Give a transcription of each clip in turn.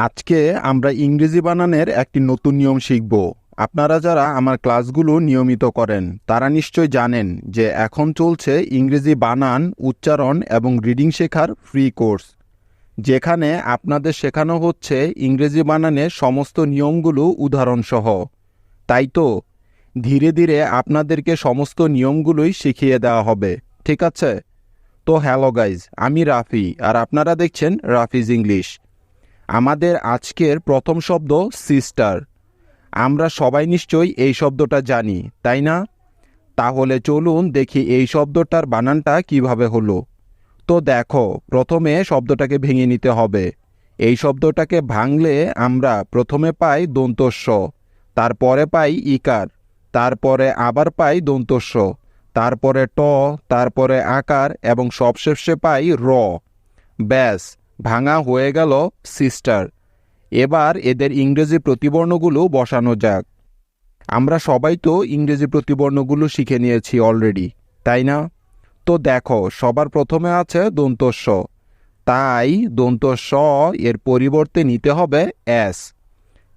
আজকে আমরা ইংরেজি বানানের একটি নতুন নিয়ম শিখব। আপনারা যারা আমার ক্লাসগুলো নিয়মিত করেন তারা নিশ্চয় জানেন যে এখন চলছে ইংরেজি বানান, উচ্চারণ এবং রিডিং শেখার ফ্রি কোর্স, যেখানে আপনাদের শেখানো হচ্ছে ইংরেজি বানানের সমস্ত নিয়মগুলো উদাহরণসহ। তাই তো ধীরে ধীরে আপনাদেরকে সমস্ত নিয়মগুলোই শিখিয়ে দেওয়া হবে, ঠিক আছে? তো হ্যালো গাইজ, আমি রাফি আর আপনারা দেখছেন রাফিজ ইংলিশ। আমাদের আজকের প্রথম শব্দ সিস্টার। আমরা সবাই নিশ্চয়ই এই শব্দটা জানি, তাই না? তাহলে চলুন দেখি এই শব্দটার বানানটা কিভাবে হলো। তো দেখো, প্রথমে শব্দটাকে ভেঙে নিতে হবে। এই শব্দটাকে ভাঙলে আমরা প্রথমে পাই দন্তস্ব, তারপরে পাই ইকার, তারপরে আবার পাই দন্তস্ব, তারপরে ট, তারপরে আকার এবং সবশেষে পাই র। ব্যাস, ভাঙা হয়ে গেল সিস্টার। এবার এদের ইংরেজি প্রতিবর্ণগুলো বসানো যাক। আমরা সবাই তো ইংরেজি প্রতিবর্ণগুলো শিখে নিয়েছি অলরেডি, তাই না? তো দেখো, সবার প্রথমে আছে দন্তস্ব, তাই দন্তস্ব এর পরিবর্তে নিতে হবে এস,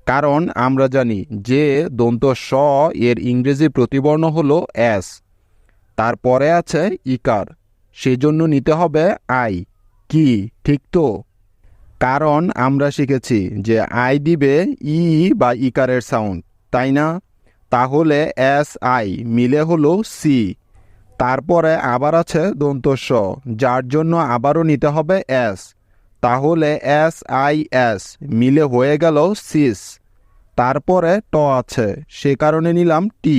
কারণ আমরা জানি যে দন্তস্ব এর ইংরেজি প্রতিবর্ণ হলো এস। তারপরে আছে ইকার, সেজন্য নিতে হবে আই। কি ঠিক তো? কারণ আমরা শিখেছি যে আই দিবে ই বা ইকারের সাউন্ড, তাই না? তাহলে এস আই মিলে হলো সি। তারপরে আবার আছে দন্তস্ব, যার জন্য আবারও নিতে হবে এস, তাহলে এস আই এস মিলে হয়ে গেল সিস। তারপরে ট আছে, সে কারণে নিলাম টি।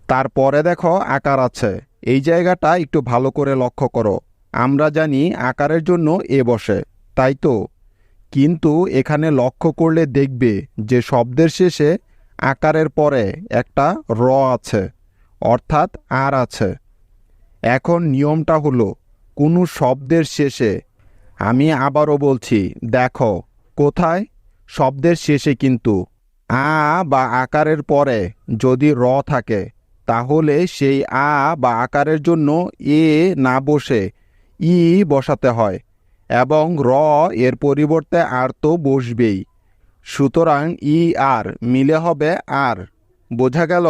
তারপরে দেখো আকার আছে, এই জায়গাটা একটু ভালো করে লক্ষ্য করো। আমরা জানি আকারের জন্য এ বসে, তাই তো? কিন্তু এখানে লক্ষ্য করলে দেখবে যে শব্দের শেষে আকারের পরে একটা র আছে, অর্থাৎ আর আছে। এখন নিয়মটা হলো, কোনো শব্দের শেষে, আমি আবারও বলছি, দেখো কোথায়? শব্দের শেষে কিন্তু আ বা আকারের পরে যদি র থাকে, তাহলে সেই আ বা আকারের জন্য এ না বসে ই বসাতে হয়, এবং র এর পরিবর্তে আর তো বসবেই। সুতরাং ই আর মিলে হবে আর। বোঝা গেল?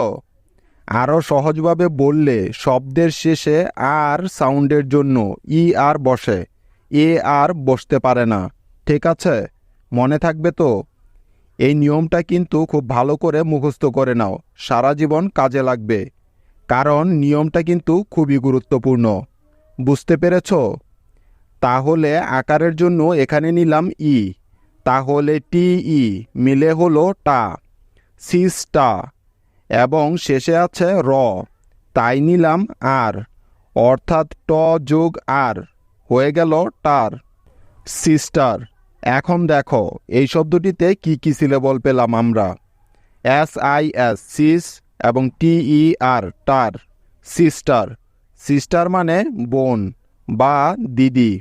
আরও সহজভাবে বললে শব্দের শেষে আর সাউন্ডের জন্য ই আর বসে, এ আর বসতে পারে না। ঠিক আছে? মনে থাকবে তো? এই নিয়মটা কিন্তু খুব ভালো করে মুখস্থ করে নাও, সারা জীবন কাজে লাগবে, কারণ নিয়মটা কিন্তু খুবই গুরুত্বপূর্ণ। বুঝতে পেরেছ? তাহলে আকারের জন্য এখানে নিলাম ই, তাহলে টি ই মিলে হলো টা, সিস্টা। এবং শেষে আছে র, তাই নিলাম আর, অর্থাৎ ট যোগ আর হয়ে গেল টার, সিস্টার। এখন দেখো এই শব্দটিতে কি কি সিলেবল পেলাম আমরা। এস আই এস সিস এবং টি ই আর টার, সিস্টার। সিস্টার মানে বোন বা দিদি।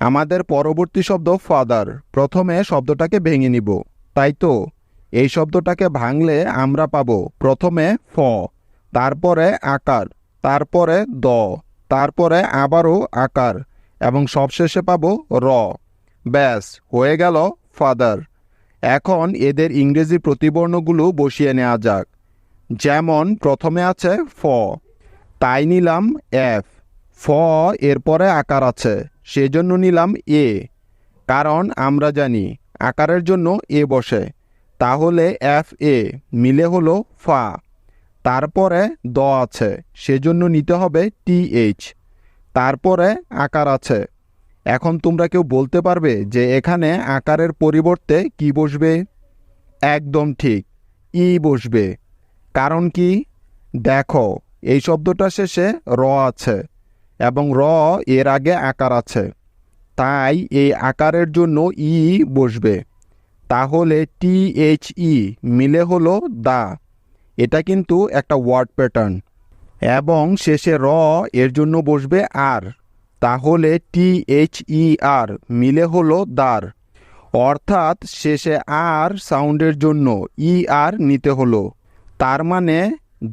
আমাদের পরবর্তী শব্দ ফাদার। প্রথমে শব্দটাকে ভেঙে নিব, তাই তো? এই শব্দটাকে ভাঙলে আমরা পাবো প্রথমে ফ, তারপরে আকার, তারপরে দ, তারপরে আবারও আকার এবং সবশেষে পাবো র। ব্যাস, হয়ে গেল ফাদার। এখন এদের ইংরেজি প্রতিবর্ণগুলো বসিয়ে নেওয়া যাক। যেমন প্রথমে আছে ফ, তাই নিলাম এফ। ফ এরপরে আকার আছে, সেজন্য নিলাম এ, কারণ আমরা জানি আকারের জন্য এ বসে, তাহলে এফ এ মিলে হলো ফা। তারপরে দ আছে, সেজন্য নিতে হবে টি এইচ। তারপরে আকার আছে। এখন তোমরা কেউ বলতে পারবে যে এখানে আকারের পরিবর্তে কি বসবে? একদম ঠিক, ই বসবে। কারণ কি? দেখো, এই শব্দটা শেষে র আছে এবং র এর আগে আকার আছে, তাই এই আকারের জন্য ই বসবে। তাহলে টি এইচ ই মিলে হলো দা। এটা কিন্তু একটা ওয়ার্ড প্যাটার্ন। এবং শেষে র এর জন্য বসবে আর, তাহলে টি এইচ ই আর মিলে হলো দার। অর্থাৎ শেষে আর সাউন্ডের জন্য ই আর নিতে হলো, তার মানে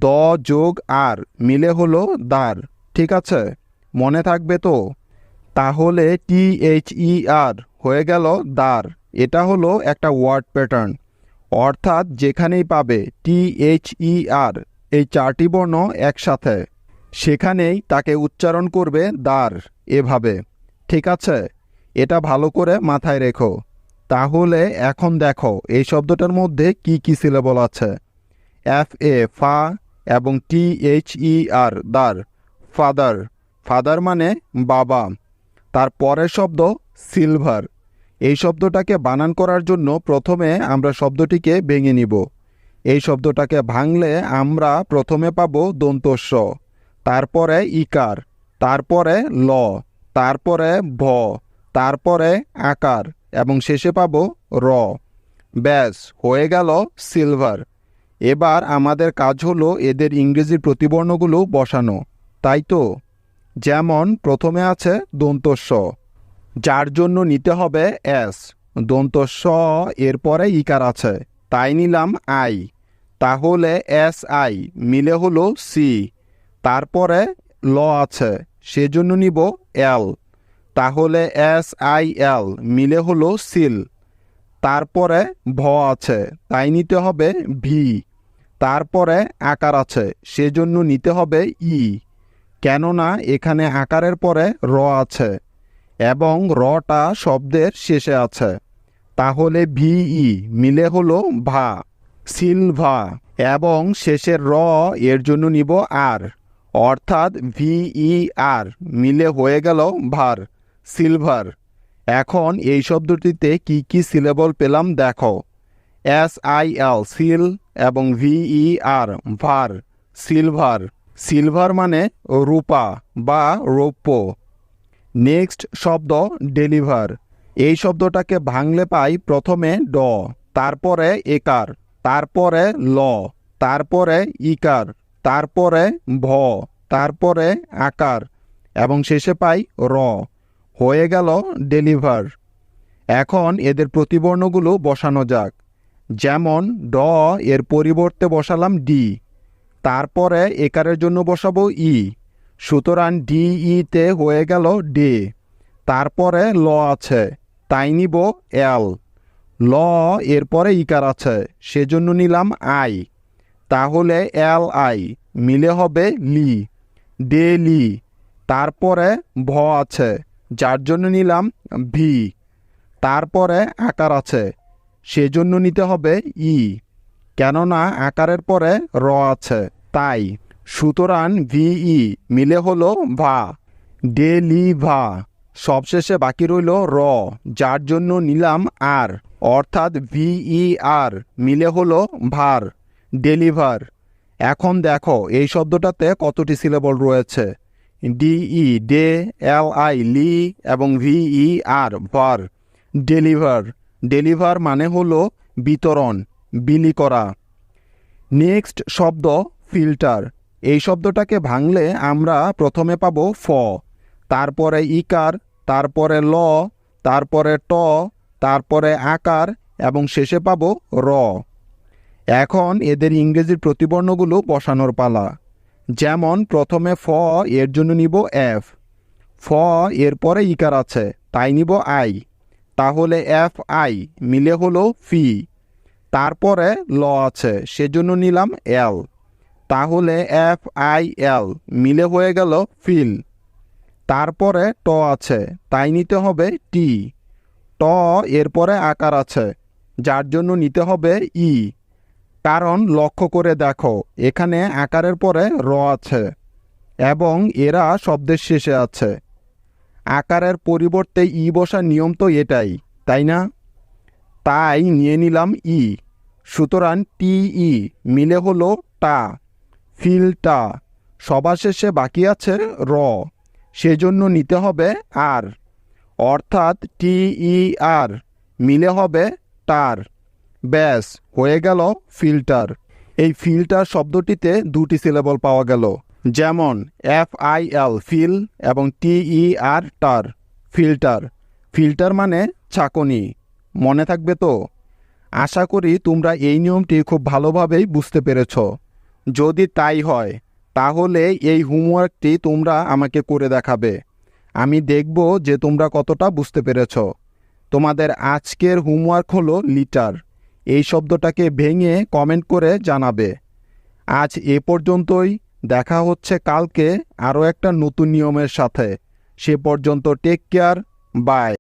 দ যোগ আর মিলে হলো দার। ঠিক আছে? মনে থাকবে তো? তাহলে টি এইচ ই আর হয়ে গেল দার। এটা হলো একটা ওয়ার্ড প্যাটার্ন, অর্থাৎ যেখানেই পাবে THER এই 4টি বর্ণ একসাথে, সেখানেই তাকে উচ্চারণ করবে দার, এভাবে। ঠিক আছে, এটা ভালো করে মাথায় রেখো। তাহলে এখন দেখো এই শব্দটার মধ্যে কি কি সিলেবল আছে। FA ফা এবং THER দার, ফাদার। ফাদার মানে বাবা। তার পরের শব্দ সিলভার। এই শব্দটাকে বানান করার জন্য প্রথমে আমরা শব্দটিকে ভেঙে নিব। এই শব্দটাকে ভাঙলে আমরা প্রথমে পাব দন্তস্ব, তারপরে ইকার, তারপরে ল, তারপরে ভ, তারপরে আকার এবং শেষে পাব র। ব্যাস হয়ে গেল সিলভার। এবার আমাদের কাজ হলো এদের ইংরেজি প্রতিবর্ণগুলো বসানো, তাই তো? যেমন প্রথমে আছে দন্তস্ব, যার জন্য নিতে হবে এস। দন্তস্ব এরপরে ইকার আছে, তাই নিলাম আই। তাহলে SI মিলে হলো সি। তারপরে ল আছে, সেজন্য নিব এল। তাহলে SIL মিলে হলো সিল। তারপরে ভ আছে, তাই নিতে হবে ভি। তারপরে আকার আছে, সেজন্য নিতে হবে ই, কেননা এখানে আকারের পরে র আছে এবং রটা শব্দের শেষে আছে। তাহলে VE মিলে হলো ভা, সিলভা। এবং শেষের র এর জন্য নিব আর, অর্থাৎ VER মিলে হয়ে গেল ভার, সিলভার। এখন এই শব্দটিতে কি কি সিলেবল পেলাম দেখো। SIL সিল এবং VER ভার, সিলভার। সিলভার মানে রূপা বা রৌপ্য। নেক্সট শব্দ ডেলিভার। এই শব্দটাকে ভাঙলে পাই প্রথমে ড, তারপরে একার, তারপরে ল, তারপরে ইকার, তারপরে ভ, তারপরে আকার এবং শেষে পাই র। হয়ে গেল ডেলিভার। এখন এদের প্রতিবর্ণগুলো বসানো যাক। যেমন ড এর পরিবর্তে বসালাম ডি, তারপরে একারের জন্য বসাবো ই, সুতরাং DE-তে হয়ে গেল ডে। তারপরে ল আছে, তাই নিব এল। ল এরপরে ইকার আছে, সেজন্য নিলাম আই। তাহলে LI মিলে হবে লি, ডেলি। তারপরে ভ আছে, যার জন্য নিলাম ভি। তারপরে আকার আছে, সেজন্য নিতে হবে ই, কেননা আকারের পরে র আছে তাই। সুতরাং VE মিলে হলো ভা, ডেলিভা। সবশেষে বাকি রইল র, যার জন্য নিলাম আর, অর্থাৎ VER মিলে হলো ভার, ডেলিভার। এখন দেখো এই শব্দটাতে কতটি সিলেবল রয়েছে। DE ডে, LI লি এবং VER ভার, ডেলিভার। ডেলিভার মানে হলো বিতরণ, বিলি করা। নেক্সট শব্দ ফিল্টার। এই শব্দটাকে ভাঙলে আমরা প্রথমে পাব ফ, তারপরে ইকার, তারপরে ল, তারপরে ট, তারপরে আকার এবং শেষে পাব র। এখন এদের ইংরেজির প্রতিবর্ণগুলো বসানোর পালা। যেমন প্রথমে ফ এর জন্য নিব এফ। ফ এরপরে ইকার আছে, তাই নিব আই। তাহলে FI মিলে হলো ফি। তারপরে ল আছে, সেজন্য নিলাম এল। তাহলে FIL মিলে হয়ে গেল ফিল। তারপরে ট আছে, তাই নিতে হবে টি। ট এরপরে আকার আছে, যার জন্য নিতে হবে ই, কারণ লক্ষ্য করে দেখো এখানে আকারের পরে র আছে এবং এরা শব্দের শেষে আছে। আকারের পরিবর্তে ই বসার নিয়ম তো এটাই, তাই না? তাই নিয়ে নিলাম ই। সুতরাং TE মিলে হলো টা, ফিলটা। সবার শেষে বাকি আছে র, সেজন্য নিতে হবে আর, অর্থাৎ TER মিলে হবে টার। ব্যাস হয়ে গেল ফিল্টার। এই ফিল্টার শব্দটিতে দুটি সিলেবল পাওয়া গেল, যেমন FIL ফিল এবং TER টার, ফিল্টার। ফিল্টার মানে ছাঁকনি, মনে থাকবে তো? আশা করি তোমরা এই নিয়মটি খুব ভালোভাবেই বুঝতে পেরেছ। যদি তাই হয় তাহলে এই হোমওয়ার্কটি তোমরা আমাকে করে দেখাবে। আমি দেখব যে তোমরা কতটা বুঝতে পেরেছ। তোমাদের আজকের হোমওয়ার্ক হলো লিটার। এই শব্দটাকে ভেঙে কমেন্ট করে জানাবে। আজ এ পর্যন্তই। দেখা হচ্ছে কালকে আরও একটা নতুন নিয়মের সাথে। সে পর্যন্ত টেক কেয়ার। বাই।